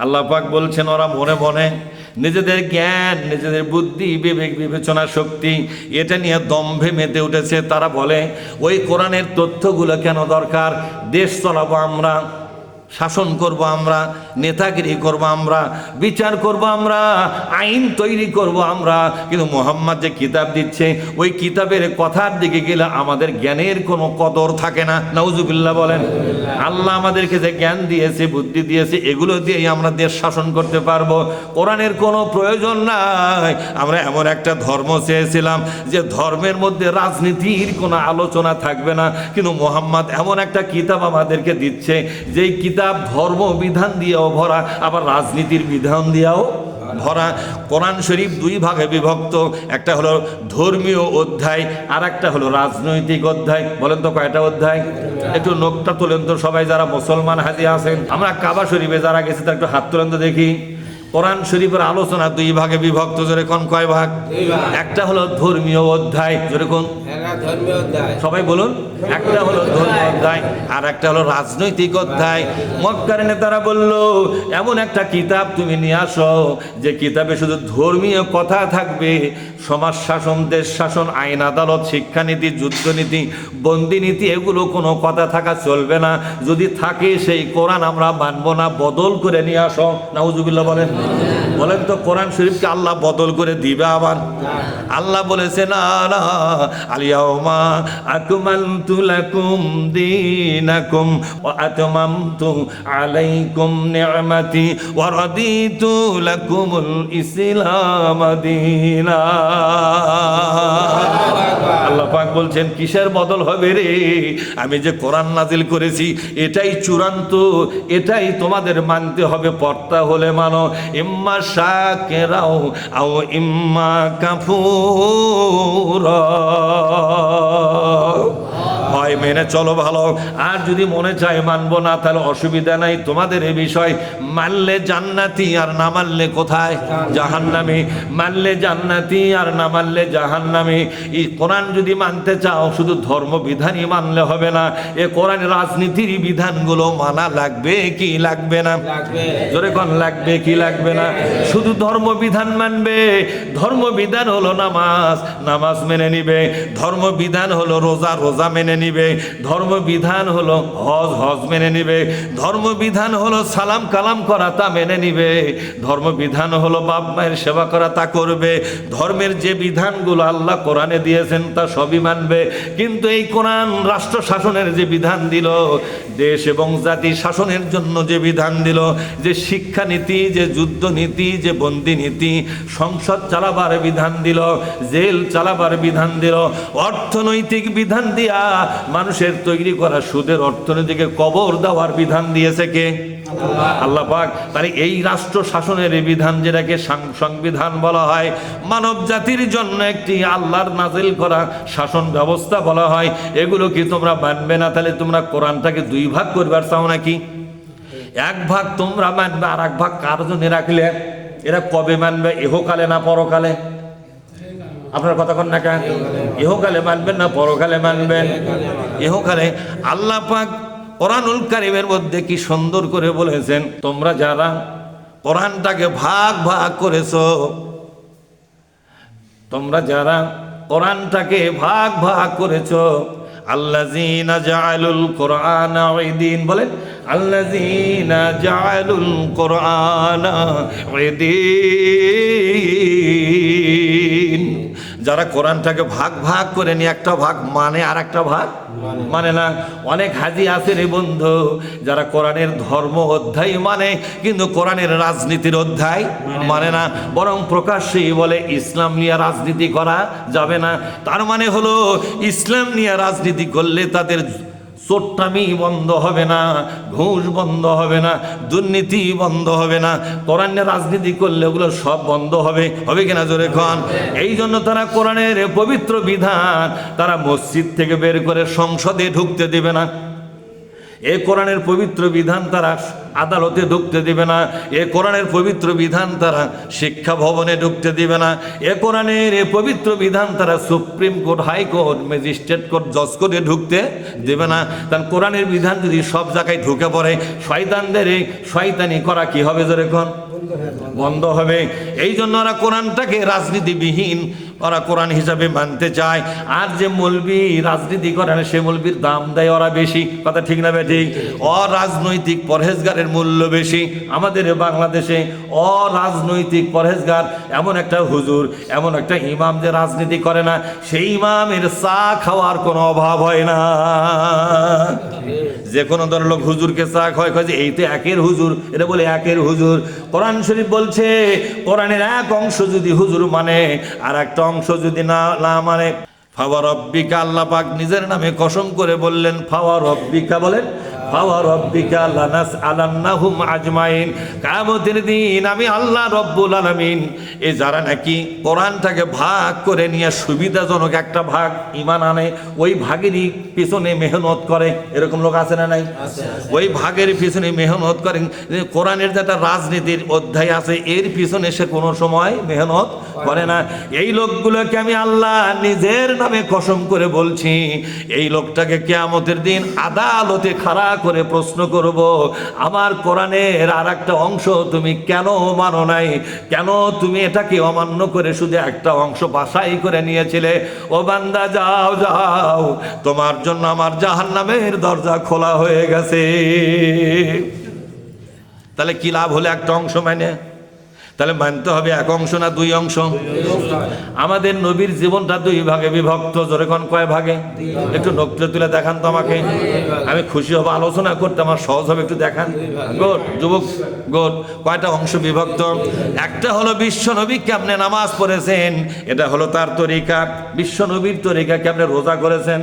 আল্লাহ পাক বলছেন ওরা মনে মনে নিজেদের জ্ঞান, নিজেদের বুদ্ধি, বিবেক, বিবেচনা শক্তি এটা নিয়ে দম্ভে মেতে উঠেছে। তারা বলে ওই কোরআনের তথ্যগুলো কেন দরকার? দেশ চালাবো আমরা, শাসন করব আমরা, নেতাগিরি করব আমরা, বিচার করব আমরা, আইন তৈরি করব আমরা, কিন্তু মোহাম্মদ যে কিতাব দিচ্ছে ওই কিতাবের কথার দিকে গেলে আমাদের জ্ঞানের কোনো কদর থাকে না। নাউজুবিল্লাহ বলেন। আল্লাহ আমাদেরকে যে জ্ঞান দিয়েছে, বুদ্ধি দিয়েছে, এগুলো দিয়েই আমরা দেশ শাসন করতে পারবো। কোরআনের কোনো প্রয়োজন নাই। আমরা এমন একটা ধর্ম চেয়েছিলাম যে ধর্মের মধ্যে রাজনীতির কোনো আলোচনা থাকবে না, কিন্তু মোহাম্মদ এমন একটা কিতাব আমাদেরকে দিচ্ছে যেই কিতাব ধর্ম বিধান দিয়েও ভরা, আবার রাজনীতির বিধান দিয়েও ভরা। কোরআন শরীফ দুই ভাগে বিভক্ত, একটা হলো ধর্মীয় অধ্যায় আর একটা হলো রাজনৈতিক অধ্যায়। বলেন তো কয়টা অধ্যায়? একটু নোকটা তোলেন তো সবাই, যারা মুসলমান হাজি আছেন। আমরা কাবা শরীফে যারা গেছি তার একটু হাত তোলেন তো দেখি। কোরআন শরীফের আলোচনা দুই ভাগে বিভক্ত। জোরে কোন কয় ভাগ? একটা হলো ধর্মীয় অধ্যায়, জোরে কোন সবাই বলুন। একটা হলো ধর্মীয় অধ্যায় আর একটা হলো রাজনৈতিক অধ্যায়। মক্কার নেতারা বলল এমন একটা কিতাব তুমি নিয়ে আসো যে কিতাবে শুধু ধর্মীয় কথা থাকবে, সমাজ শাসন, দেশ শাসন, আইন আদালত, শিক্ষানীতি, যুদ্ধনীতি, বন্দিনীতি এগুলো কোনো কথা থাকা চলবে না। যদি থাকে সেই কোরআন আমরা মানব না, বদল করে নিয়ে আসো। নাউজুবিল্লাহ বলেন। বলেন তো কোরআন শরীফকে আল্লাহ বদল করে দিবে? আবার আল্লাহ বলেছে না না, আলিয়াউমা আকমালতু লাকুম দীনাকুম ওয়া আতমামতু আলাইকুম নি'মাতি ওয়া রাদিতু লাকুমুল ইসলাম দীনা। আল্লাহ পাক বলছেন কিসের বদল হবে রে? আমি যে কোরআন নাজিল করেছি এটাই চূড়ান্ত, এটাই তোমাদের মানতে হবে। পর্তা হলে মানো, ইম্মা শাকিরাও আও ইম্মা কাফুরা। হয় মেনে চলো ভালো, আর যদি মনে চায় মানবো না তাহলে অসুবিধা নাই। তোমাদের এই বিষয়, মানলে জান্নাতি আর না মানলে কোথায়? জাহান্নামে। মানলে জান্নাতি আর না মানলে জাহান্নামে। এই কোরআন যদি মানতে চাও শুধু ধর্মবিধানই মানলে হবে না, এ কোরআন রাজনীতির বিধানগুলো মানা লাগবে কি লাগবে না? জোরে কোন লাগবে কি লাগবে না? শুধু ধর্মবিধান মানবে। ধর্মবিধান হলো নামাজ, নামাজ মেনে নিবে। ধর্মবিধান হলো রোজা, রোজা মেনে নিবে। ধর্মবিধান হলো হজ, হজ মেনে নিবে। ধর্মবিধান হলো সালাম কালাম করা, তা মেনে নিবে। ধর্মবিধান হলো বাপ মায়ের সেবা করা, তা করবে। ধর্মের যে বিধানগুলো আল্লাহ কোরআনে দিয়েছেন তা সবই মানবে। কিন্তু এই কোরআন রাষ্ট্র শাসনের যে বিধান দিল, দেশ এবং জাতি শাসনের জন্য যে বিধান দিল, যে শিক্ষানীতি, যে যুদ্ধনীতি, যে বন্দিনীতি, সংসদ চালাবার বিধান দিল, জেল চালাবার বিধান দিল, অর্থনৈতিক বিধান দিয়া মানুষের তৈরি করা সুদের অর্থনীতিকে কবর দেওয়ার বিধান দিয়েছে কে? আল্লাহ পাক। তাই এই রাষ্ট্র শাসনের এই বিধান, যেটাকে সংবিধান বলা হয়, মানব জাতির জন্য একটি আল্লাহর নাজিল করা শাসন ব্যবস্থা বলা হয়, এগুলো কি তোমরা মানবে না? তাহলে তোমরা কোরআনটাকে দুই ভাগ করবার চাও নাকি? এক ভাগ তোমরা মানবে, আর এক ভাগ কার জন্য রাখলে? এরা কবে মানবে? ইহকালে না পরকালে? আপনার কথা কন না কেন? ইহকালে মানবেন না পরকালে মানবেন? ইহকালে। আল্লাহ পাক কোরআনুল কারীমের মধ্যে কি সুন্দর করে বলেছেন, তোমরা যারা কোরআনটাকে ভাগ ভাগ করেছো, তোমরা যারা কোরআনটাকে ভাগ ভাগ করেছো, আল্লাযীনা জাআলুল কুরআনা ঈদিন, বলেন আল্লাযীনা জাআলুল কুরআনা ঈদিন। যারা কোরআনটাকে ভাগ ভাগ করে নিয়ে একটা ভাগ মানে আর একটা ভাগ মানে না। অনেক হাজি আছে রে বন্ধু, যারা কোরআনের ধর্ম অধ্যায় মানে কিন্তু কোরআনের রাজনীতির অধ্যায় মানে না, বরং প্রকাশ্যেই বলে ইসলাম নিয়ে রাজনীতি করা যাবে না। তার মানে হলো ইসলাম নিয়ে রাজনীতি করলে তাদের চোট্টামি বন্ধ হবে না, ঘুষ বন্ধ হবে না, দুর্নীতি বন্ধ হবে না। কোরআনের রাজনীতি করলে ওগুলো সব বন্ধ হবে। হবে কিনা জোরে খান? এই জন্য তারা কোরআনের পবিত্র বিধান তারা মসজিদ থেকে বের করে সংসদে ঢুকতে দেবে না। এই কোরআনের পবিত্র বিধান তারা আদালতে ঢুকতে দিবে না, এ কোরআনের পবিত্র বিধান তারা শিক্ষা ভবনে ঢুকতে দিবে না, এ কোরআনের এ পবিত্র বিধান তারা supreme court, high court, magistrate court, জজ কোর্টে ঢুকতে দেবে না। কারণ কোরআনের বিধান যদি সব জায়গায় ঢুকে পড়ে, শয়তানদের এই শয়তানি করা কি হবে, যেরকম বন্ধ হবে। এই জন্য ওরা কোরআনটাকে রাজনীতিবিহীন ওরা কোরআন হিসাবে মানতে চায়। আর যে মৌলবি রাজনীতি করে সে মৌলবির দাম দেয় ওরা বেশি, কথা ঠিক না ঠিক? অরাজনৈতিক পরহেজগারের মূল্য বেশি। আমাদের বাংলাদেশে অরাজনৈতিক পরহেজগার এমন একটা হুজুর, এমন একটা ইমাম যে রাজনীতি করে না, সেই ইমামের চা খাওয়ার কোনো অভাব হয় না। যে কোনো দলের লোক হুজুরকে চা খাওয়ায়, যে এই তো একের হুজুর, এটা বলে একের হুজুর। কোরআন শরীফ বলছে কোরআনের এক অংশ যদি হুজুর মানে আর একটা অংশ যদি না মানে, ফাওয়া রব্বিকা, আল্লাহ পাক নিজের নামে কসম করে বললেন, ফাওয়া রব্বিকা বলেন, ফাওয়া রব্বিকা লানাসআলান্নাহুম আজমাইন। কিয়ামতের দিন আমি আল্লাহ রব্বুল আলামিন এই যারা নাকি কোরআনটাকে ভাগ করে নিয়ে সুবিধাজনক একটা ভাগ ঈমান আনে, ওই ভাগেরই পিছনে মেহনত করে, এরকম লোক আছে না নাই? ওই ভাগের পিছনে মেহনত করে। কোরআনের যেটা রাজনীতির অধ্যায় আছে এর পিছনে সে কোনো সময় মেহনত করে না। এই লোকগুলোকে আমি আল্লাহ নিজের নামে কসম করে বলছি, এই লোকটাকে কিয়ামতের দিন আদালতে খাড়া করে প্রশ্ন করব, আমার কোরআনের আর একটা অংশ তুমি কেন মানো নাই, কেন তুমি এটাকে অমান্য করে শুধু একটা অংশ বাছাই করে নিয়েছিলে? ও বান্দা যাও যাও, তোমার জন্য আমার জাহান্নামের দরজা খোলা হয়ে গেছে। তাহলে কি লাভ হলে একটা অংশ মানে? তাহলে মানতে হবে এক অংশ না দুই অংশ? আমাদের নবীর জীবনটা দুই ভাগে বিভক্ত। জোরে কোন কয় ভাগে? একটু নকলে তুলে দেখান তো আমাকে, আমি খুশি হব, আলোচনা করতে আমার সহজ হবে, একটু দেখান। গুড যুবক, গুড। কয়টা অংশ বিভক্ত? একটা হলো বিশ্ব নবী কেমনে নামাজ পড়েছেন, এটা হলো তার তরিকা। বিশ্ব নবীর তরিকা কেমনে রোজা করেছেন,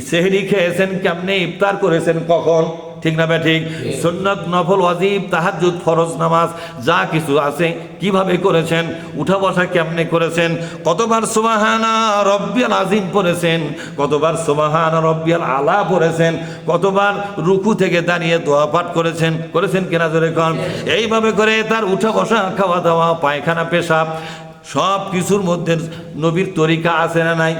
সেহরি খেয়েছেন কেমনে, ইফতার করেছেন কখন, ঠিক না বে ঠিক? সুন্নাত, নফল, ওয়াজিব, তাহাজ্জুদ, ফরজ নামাজ যা কিছু আছে কিভাবে করেছেন, উঠা বসা কেমনে করেছেন, কতবার সুবহানা রব্বিয়াল আযীম পড়েছেন, কতবার সুবহানা রব্বিয়াল আলা পড়েছেন, কতবার রুকু থেকে দাঁড়িয়ে দোয়া পাঠ করেছেন কিনা জোরে কোন? এইভাবে করে তার উঠা বসা, খাওয়া দাওয়া, পায়খানা, পেশাব সব কিছুর মধ্যে নবীর তরিকা আছে না নাই?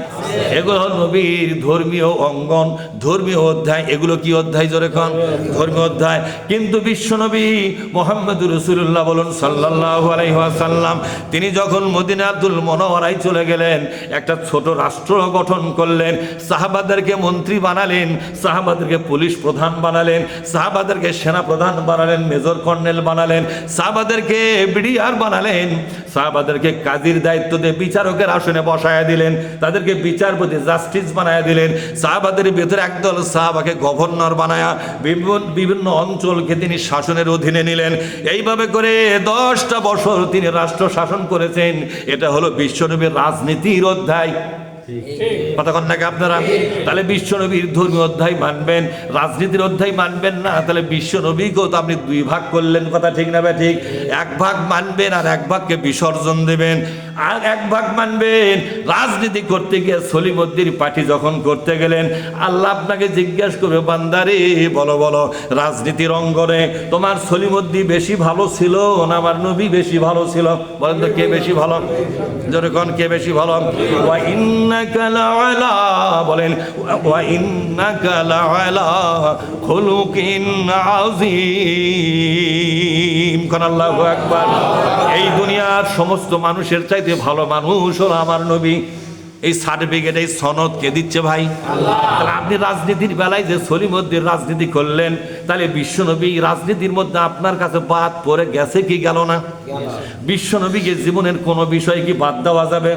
এগুলো হল নবীর ধর্মীয় অঙ্গন, ধর্মীয় অধ্যায়। এগুলো কি অধ্যায় জোরে কোন? ধর্মীয় অধ্যায়। কিন্তু বিশ্বনবী মুহাম্মদুর রাসূলুল্লাহ বলুন সাল্লাল্লাহু আলাইহি ওয়াসাল্লাম, তিনি যখন মদিনাতুল মুনাওয়ারায় চলে গেলেন, একটা ছোট রাষ্ট্র গঠন করলেন, সাহাবাদেরকে মন্ত্রী বানালেন, সাহাবাদেরকে পুলিশ প্রধান বানালেন, সাহাবাদেরকে সেনা প্রধান বানালেন, মেজর কর্নেল বানালেন, সাহাবাদেরকে বিডিআর বানালেন, সাহাবাদেরকে কাজীর দায়িত্ব দিয়ে বিচারকের আসনে বসায়া দিলেন, তাদেরকে বিচারপতি, জাস্টিস বানায়া দিলেন। সাহাবাদের ভিতরে একদল সাহাবাকে গভর্নর বানায়া বিভিন্ন অঞ্চলকে তিনি শাসনের অধীনে নিলেন। এইভাবে করে 10টা বছর তিনি রাষ্ট্র শাসন করেছেন। এটা হলো বিশ্বনবীর রাজনীতির অধ্যায়। কতক্ষণ নাকি আপনারা? তাহলে বিশ্বনবীর ধর্মীয় অধ্যায় মানবেন, রাজনীতির অধ্যায় মানবেন না, তাহলে বিশ্বনবীকেও তো আপনি দুই ভাগ করলেন, কথা ঠিক না? ঠিক। এক ভাগ মানবেন আর এক ভাগকে বিসর্জন দেবেন। আর এক ভাগ মানবেন, রাজনীতি করতে গিয়ে সলিমুদ্দিন পার্টি যখন করতে গেলেন, আল্লাহ আপনাকে জিজ্ঞাসা করবে, বান্দারে বলো বলো, রাজনীতির অঙ্গনে তোমার সলিমুদ্দিন বেশি ভালো ছিল না আমার নবী বেশি ভালো ছিল? বলেন তো কে বেশি ভালো? যখন কে বেশি ভালো? ওয়া ইন্নাকা লাআলা, বলেন ওয়া ইন্নাকা লাআলা খুলুকিন আযীম। কোন আল্লাহু আকবার। এই দুনিয়ার সমস্ত মানুষের চাইতে ভালো মানুষ হলো আমার নবী। এই সার্টিফিকেট, এই সনদ কে দিচ্ছে ভাই? তাহলে আপনি রাজনীতির বেলায় যে সলিমুদ্দিন রাজনীতি করলেন, তাহলে বিশ্বনবী রাজনীতির মধ্যে আপনার কাছে বাদ পড়ে গেছে কি গেল না? বিশ্বনবীকে জীবনের কোনো বিষয় কি বাদ দেওয়া যাবে?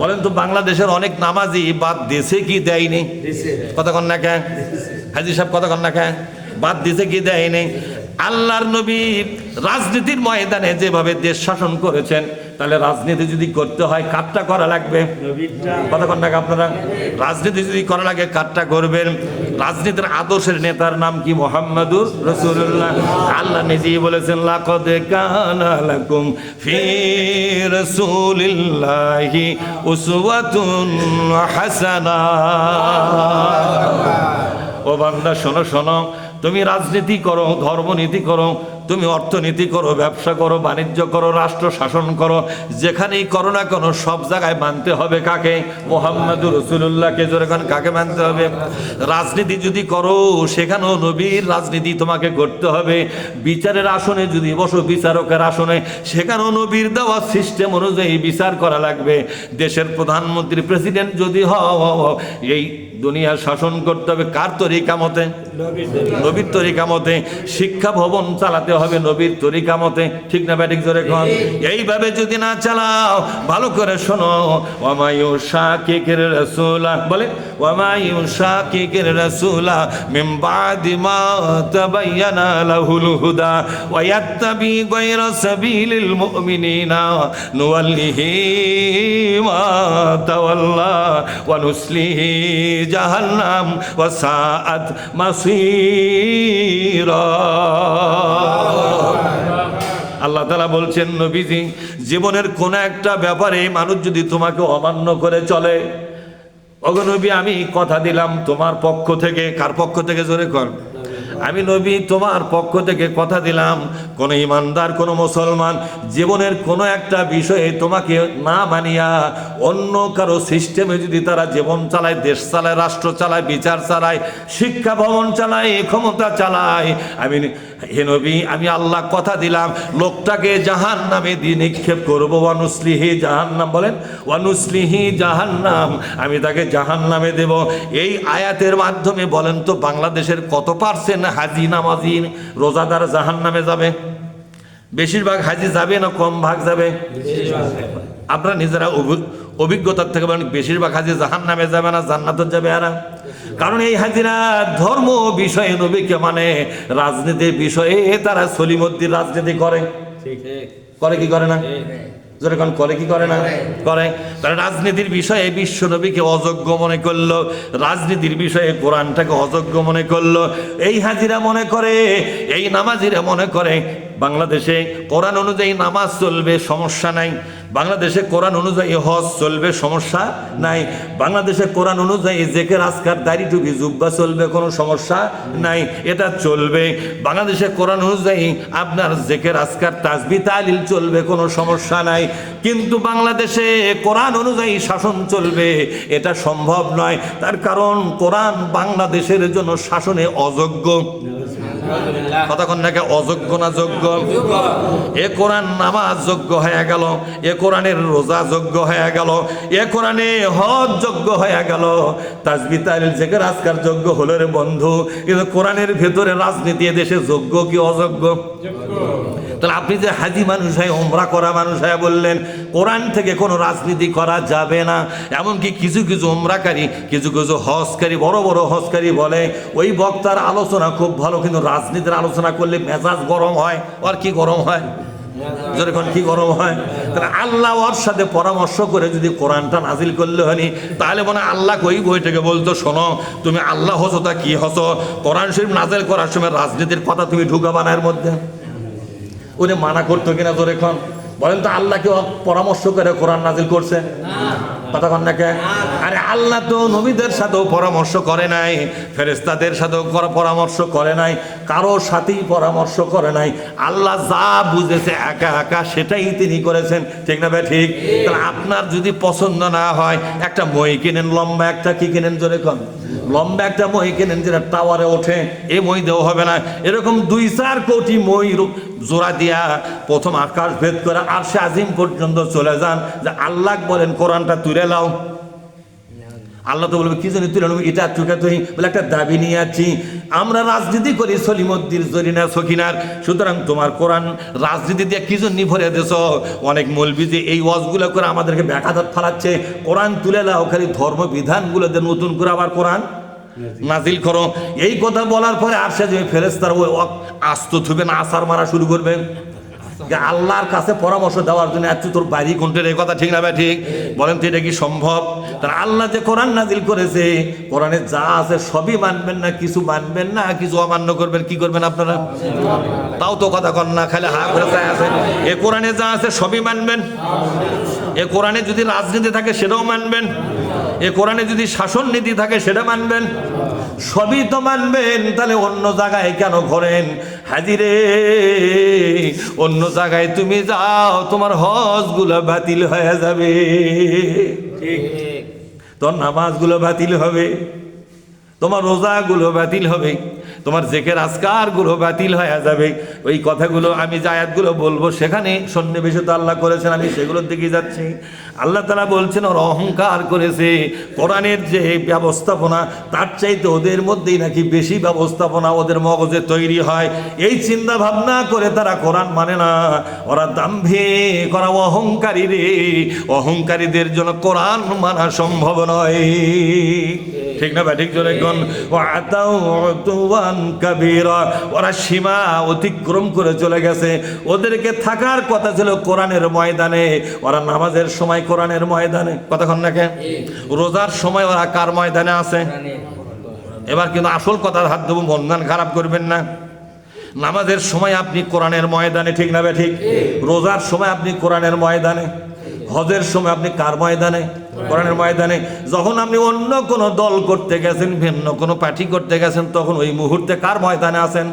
বলেন তো, বাংলাদেশের অনেক নামাজি বাদ দিয়েছে কি দেয়নি? কতক্ষণ না কে হাজি সাহেব, কতক্ষণ না কে বাদ দিয়েছে কি দেয়নি? আল্লাহর নবী রাজনীতির ময়দানে যেভাবে দেশ শাসন করেছেন, তাহলে রাজনীতি যদি করতে হয় কারটা করা লাগবে? কতক্ষণ টাকা আপনারা? রাজনীতি যদি করা লাগে কারটা করবেন? রাজনীতির আদর্শের নেতার নাম কি? মুহাম্মাদুর রাসূলুল্লাহ। আল্লাহ নিজেই বলেছেন, লাকাদ কানা লাকুম ফি রাসূলিল্লাহি উসওয়াতুন হাসানাহ। ও বান্দা শোনো শোনো, তুমি রাজনীতি করো, ধর্মনীতি করো, তুমি অর্থনীতি করো, ব্যবসা করো, বাণিজ্য করো, রাষ্ট্র শাসন করো, যেখানেই করো না কেন সব জায়গায় মানতে হবে কাকে? মুহাম্মাদুর রাসূলুল্লাহকে। যেরকম কাকে মানতে হবে? রাজনীতি যদি করো সেখানেও নবীর রাজনীতি তোমাকে করতে হবে। বিচারের আসনে যদি বসো, বিচারকের আসনে, সেখানেও নবীর দেওয়া সিস্টেম অনুযায়ী বিচার করা লাগবে। দেশের প্রধানমন্ত্রী, প্রেসিডেন্ট যদি হও, এই দুনিয়া শাসন করতে হবে কার তরিকা মতে? নবীর তরিকা মতে। শিক্ষা ভবন চালাতে হবে নবীর তরিকা মতে, ঠিক না ব্যাটিক জোরে কন? এইভাবে যদি না চালাও, ভালো করে শোনো, ওয়ামায়ু শাকিকের রাসূলা, বলে ওয়ামায়ু শাকিকের রাসূলা মিন বাদি মা তাবায়্যানা লাহুল হুদা ওয়া ইয়াত্তাবি গায়রা সাবিলিল মুমিনিনা নুওয়াল্লিহি মা তাওয়াল্লা ওয়া নুসলিহি জাহান্নাম ওয়া সাআত মাসীরা। আল্লাহ তাআলা বলছেন, নবীজি, জীবনের কোন একটা ব্যাপারে মানুষ যদি তোমাকে অমান্য করে চলে, ওগো নবী, আমি কথা দিলাম তোমার পক্ষ থেকে। কার পক্ষ থেকে? জোরে কর। আমি নবী তোমার পক্ষ থেকে কথা দিলাম, কোন ইমানদার, কোন মুসলমান জীবনের কোন একটা বিষয়ে তোমাকে না মানিয়া অন্য কারো সিস্টেমে যদি তারা জীবন চালায়, দেশ চালায়, রাষ্ট্র চালায়, বিচার চালায়, শিক্ষা ভবন চালায়, ক্ষমতা চালায়, আমি হে নবী, আমি আল্লাহ কথা দিলাম লোকটাকে জাহান্নামে দিয়ে নিক্ষেপ করবো। ওয়ানুসলিহি জাহান্নাম, বলেন ওয়ানুসলিহি জাহান্নাম, আমি তাকে জাহান্নামে দেব। এই আয়াতের মাধ্যমে বলেন তো বাংলাদেশের কত পার্সেন্ট হাজি, নামাজি, রোজাদার জাহান্নামে যাবে? বেশিরভাগ হাজি যাবে না কম ভাগ যাবে? আপনারা নিজেরা অভিজ্ঞতার থেকে বলেন, বেশিরভাগ হাজি জাহান্নামে যাবে না জান্নাতে যাবে? এরা কারণ এই হাজিরা ধর্ম বিষয়ে নবীকে মানে, রাজনীতির বিষয়ে তারা সলিমুদ্দিন রাজনীতি করে। করে কি করে না? যেরকম করে কি করে না? করে। তারা রাজনীতির বিষয়ে বিশ্ব নবীকে অযোগ্য মনে করলো, রাজনীতির বিষয়ে কোরআনটাকে অযোগ্য মনে করলো। এই হাজিরা মনে করে, এই নামাজিরা মনে করে বাংলাদেশে কোরআন অনুযায়ী নামাজ চলবে, সমস্যা নাই। বাংলাদেশে কোরআন অনুযায়ী হজ চলবে, সমস্যা নাই। বাংলাদেশে কোরআন অনুযায়ী জেকের, আজকার, দাড়ি, টুপি, জুব্বা চলবে, কোনো সমস্যা নাই, এটা চলবে। বাংলাদেশে কোরআন অনুযায়ী আপনার জেকের, আজকার, তাসবিহ, তাহলিল চলবে, কোনো সমস্যা নাই। কিন্তু বাংলাদেশে কোরআন অনুযায়ী শাসন চলবে, এটা সম্ভব নয়। তার কারণ কোরআন বাংলাদেশের জন্য শাসনে অযোগ্য। কতক্ষণ নাকি অযোগ্য না যোগ্য? এ কোরআন নামাজ যোগ্য হয়ে গেল, এ কোরআনের রোজা যোগ্য হয়ে গেল, এ কোরআনে হজ যোগ্য হয়ে গেল, তাসবিহ, তাহলিল, জিকির, আজকার যোগ্য হলো রে বন্ধু। কিন্তু কোরআনের ভেতরে রাজনীতি দেশে যোগ্য কি অযোগ্য? তাহলে আপনি যে হাজি মানুষ হয়, ওমরা করা মানুষ হয় বললেন কোরআন থেকে কোনো রাজনীতি করা যাবে না। এমনকি কিছু কিছু ওমরাকারী, কিছু কিছু হজকারী, বড় বড় হজকারী বলে ওই বক্তার আলোচনা খুব ভালো, কিন্তু রাজনীতির আলোচনা করলে মেজাজ গরম হয়। আর কি গরম হয়? যখন কি গরম হয়? তাহলে আল্লাহ ওর সাথে পরামর্শ করে যদি কোরআনটা নাজিল করলে হয়নি, তাহলে মনে আল্লাহ ওই বইটাকে বলতো, শোনো তুমি আল্লাহ হসো তা কি হসো, কোরআন শরীফ নাজিল করার সময় রাজনীতির কথা তুমি ঢুকাবা না এর মধ্যে। উনি মানা করতো কিনা তোর এখন বলেন তো? আল্লাহকে পরামর্শ করে কোরআন নাজিল করছে? কতক্ষণ নাকি? আরে আল্লাহ তো নবীদের সাথেও পরামর্শ করে নাই, ফেরেশতাদের সাথেও পরামর্শ করে নাই, কারো সাথেই পরামর্শ করে নাই। আল্লাহ যা বুঝেছে একা একা সেটাই তিনি করেছেন, ঠিক না ভাই? ঠিক। তাহলে আপনার যদি পছন্দ না হয়, একটা মই কিনেন লম্বা, একটা কি কিনেন জোরে কন? লম্বা একটা মই কিনেন যেটা টাওয়ারে ওঠে, এই মই দেওয়া হবে না। এরকম 2-4 কোটি মই জোড়া দিয়া প্রথম আকাশ ভেদ করে আরশে আজিম পর্যন্ত চলে যান, যে আল্লাহ বলেন কোরআনটা তুলে লাও। আল্লাহ তো বলবে কি জন্য তুলে নেব, এটা চুকে তুই বলে একটা দাবি নিয়ে আছি। আমরা রাজনীতি করি সলিমুদ্দিন, জরিনা, সখিনার, সুতরাং তোমার কোরআন রাজনীতি দিয়ে কি জন্য ভরে দেছ? অনেক মৌলবি যে এই ওয়াজগুলো করে আমাদেরকে ব্যাঘাত ফালাচ্ছে, কোরআন তুলে লাও, খালি ধর্মবিধানগুলো দিয়ে নতুন করে আবার কোরআন নাজিল করো। এই কথা বলার পরে আর সে যে ফেরেশতারা ওই আস্ত থুবে না, আসার মারা শুরু করবে আল্লাহর কাছে পরামর্শ দেওয়ার জন্য। আচ্ছা তোর বাড়ি কোনটা, এই কথা ঠিক না ভাই? ঠিক। বলেন তো এটা কি সম্ভব? তার আল্লাহ যে কোরআন নাজিল করেছে, কোরআনে যা আছে সবই মানবেন না, কিছু মানবেন না, কিছু অমান্য করবেন। কি করবেন আপনারা? তাও তো কথা কন না, খালি হা করে চাই আছে। এ কোরআনে যা আছে সবই মানবেন। এ কোরআনে যদি রাজনীতি থাকে সেটাও মানবেন। এ কোরআনে যদি শাসন নীতি থাকে সেটা মানবেন। সবই তো মানবেন, তাহলে অন্য জায়গায় কেন ঘোরেন? হাজিরে, অন্য জায়গায় তুমি যাও, তোমার হজগুলো বাতিল হয়ে যাবে, তোর নামাজগুলো বাতিল হবে, তোমার রোজাগুলো বাতিল হবে, তোমার জেকের আজকারগুলো বাতিল হয়ে যাবে। ওই কথাগুলো আমি যে আয়াতগুলো বলবো সেখানে সন্নিবেশিত আল্লাহ করেছেন, আমি সেগুলোর দিকে যাচ্ছি। আল্লাহ তাআলা বলছেন ওরা অহংকার করেছে, কোরআনের যে ব্যবস্থাপনা তার চাইতে ওদের মধ্যেই নাকি বেশি ব্যবস্থাপনা ওদের মগজে তৈরি হয়। এই চিন্তা ভাবনা করে তারা কোরআন মানে না। ওরা দাম্ভিক, ওরা অহংকারী রে। অহংকারীদের জন্য কোরআন মানা সম্ভব নয়, ঠিক না? ঠিক জোরে কোন কাবীরা, ওরা সীমা অতিক্রম করে চলে গেছে। ওদেরকে থাকার কথা ছিল কোরআনের ময়দানে, ওরা নামাজের সময় কোরআনের ময়দানে, কতক্ষণ নাকি রোজার সময় ওরা কার ময়দানে আছে? এবার কিন্তু আসল কথার হাত দেবো, মন খারাপ করবেন না। নামাজের সময় আপনি কোরআনের ময়দানে, ঠিক না ঠিক? রোজার সময় আপনি কোরআনের ময়দানে, হজের সময় আপনি কার ময়দানে? কোরআনের ময়দানে। যখন আপনি অন্য কোনো দল করতে গেছেন, ভিন্ন কোনো পার্টি করতে গেছেন, তখন ওই মুহূর্তে কার ময়দানে আছেন?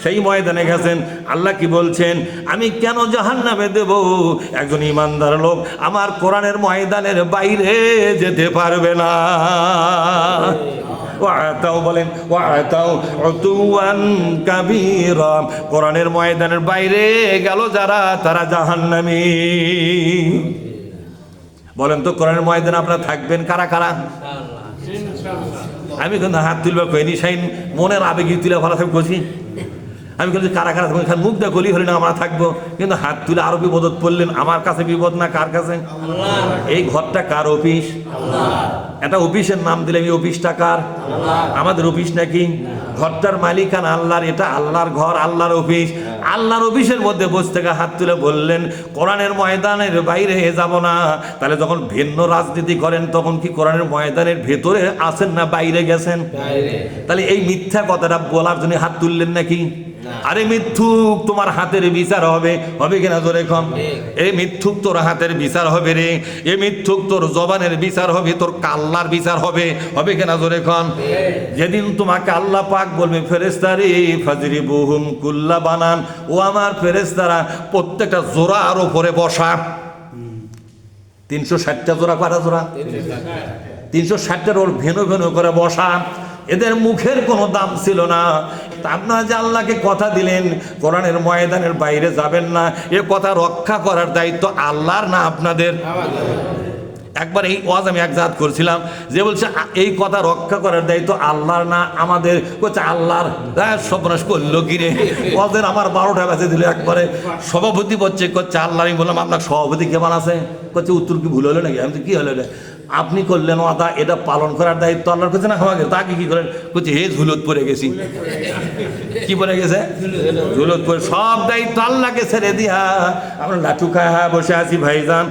সেই ময়দানে গেছেন। আল্লাহ কি বলছেন? আমি কেন জাহান্নামে দেব একজন ইমানদার লোক আমার কোরআনের ময়দানের বাইরে যেতে পারবে না। ওয়াতাও বলেন ওয়াতাও উতুওয়ান কাবীরা, কোরআনের ময়দানের বাইরে গেল যারা, তারা জাহান্নামী। বলেন তো কোরআনের ময়দানে আপনারা থাকবেন কারা কারা? আমি কিন্তু হাত তুলবে কইনি, সাইন মনের আবেগী তুলে ভালো থাকবে কছি। আমি কিন্তু কারা কারা থাকবো, মুখ দিয়ে গলি হলে না আমরা থাকবো, কিন্তু হাত তুলে আরো বিপদত পড়লেন। আমার কাছে বিপদ না, কার কাছে? এই ঘরটা কার অফিস? একটা অফিসের নাম দিলে এই অফিসটা কার? আমাদের অফিস নাকি? ঘরটার মালিকানা আল্লাহর, এটা আল্লাহর ঘর, আল্লাহর অফিস। আল্লাহর অফিসের মধ্যে বসে থেকে হাত তুলে বললেন কোরআনের ময়দানের বাইরে যাব না। তাহলে যখন ভিন্ন রাজনীতি করেন তখন কি কোরআনের ময়দানের ভেতরে আছেন না বাইরে গেছেন? তাহলে এই মিথ্যা কথাটা বলার জন্য হাত তুললেন নাকি? আরে মিথ্যুক, তোমার হাতের বিচার হবে, হবে কিনা জোরে কম? এই মিথ্যুক তোর হাতের বিচার হবে রে। এ মিথ্যুক তোর জবানের বিচার হবে, তোর কাল্লার বিচার হবে, হবে কিনা জোরে কম? যেদিন তোমাকে আল্লাহ পাক বলবে ফেরেশতারে ফাজরিবুহুম কুল্লা বানান, ও আমার ফেরেশতারা প্রত্যেকটা জোড়ার উপরে বসা। 360টা জোড়া, কটা জোড়া? 360টার ওর ভেনু ভেনু করে বসা। এদের মুখের কোনো দাম ছিল না। তা আপনারা যে আল্লাহকে কথা দিলেন কোরআনের ময়দানের বাইরে যাবেন না, এ কথা রক্ষা করার দায়িত্ব আল্লাহর না আপনাদের? একবার এই ওয়াজ আমি এক জাত করছিলাম, যে বলছে এই কথা রক্ষা করার দায়িত্ব আল্লাহর না আমাদের। বলছে আল্লাহর। সর্বনাশ করলো কিরে, ওয়াজের আমার 12টা বেজে দিল। একবারে সভাপতি বলছে করছে আল্লাহ। আমি বললাম আপনার সভাপতি কেমন আছে? করছে উত্তর কি ভুল হলো নাকি? আমি তো কি হলো রে? আপনি করলেন ওয়াদা, এটা পালন করার দায়িত্ব আল্লাহর কাছে না আমাকে। তাকে কি করেন? করছে হে ঝুলত পড়ে গেছি। কি পড়ে গেছে? ঝুলত পড়ে। সব দায়িত্ব আল্লাহকে ছেড়ে দিয়া আমরা লাঠু খায় বসে আছি ভাইজান।